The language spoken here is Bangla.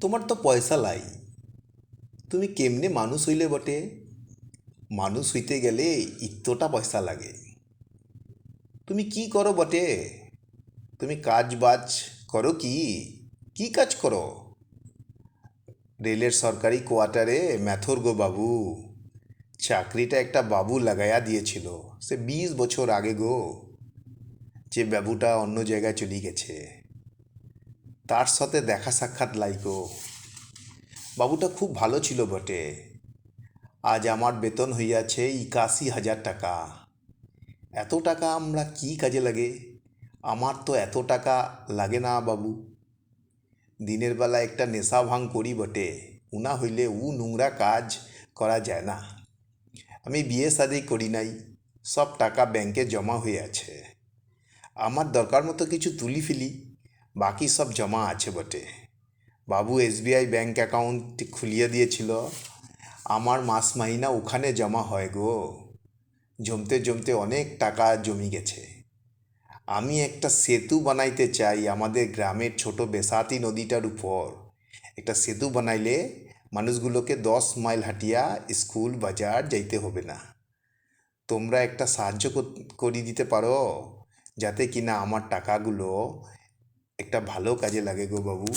তোমার তো পয়সা লাই, তুমি কেমনে মানুষ হইলে বটে? মানুষ হইতে গেলে ইত্তটা পয়সা লাগে। তুমি কি করো বটে? তুমি কাজ বাজ করো কি? কি কাজ করো? রেলের সরকারি কোয়ার্টারে ম্যাথর গো বাবু। চাকরিটা একটা বাবু লাগাইয়া দিয়েছিল, সে 20 বছর আগে গো। যে বাবুটা অন্য জায়গায় চলে গেছে, তার সাথে দেখা সাক্ষাৎ লাই গো। বাবুটা খুব ভালো ছিল বটে। আজ আমার বেতন হইয়াছে 81,000 টাকা। এত টাকা আমরা কি কাজে লাগে? আমার তো এত টাকা লাগে না বাবু। দিনের বেলা একটা নেশা ভাঙ করি বটে, উনা হইলে নোংরা কাজ করা যায় না। আমি বিয়ে শাদি করি নাই, সব টাকা ব্যাংকে জমা হয়ে আছে। আমার দরকার মতো কিছু তুলি ফেলি, বাকি সব জমা আছে বটে। বাবু এসবিআই ব্যাংক অ্যাকাউন্ট খুলিয়ে দিয়েছিল, আমার মাস মাহিনা ওখানে জমা হয় গো। জমতে জমতে অনেক টাকা জমি গেছে। আমি একটা সেতু বানাইতে চাই আমাদের গ্রামের ছোট বেসাতি নদীটার উপর। একটা সেতু বানাইলে মানুষগুলোকে 10 মাইল হাঁটিয়া স্কুল বাজার যাইতে হবে না। তোমরা একটা সাহায্য করে দিতে পারো, যাতে কিনা আমার টাকাগুলো একটা ভালো কাজে লাগে গো বাবু।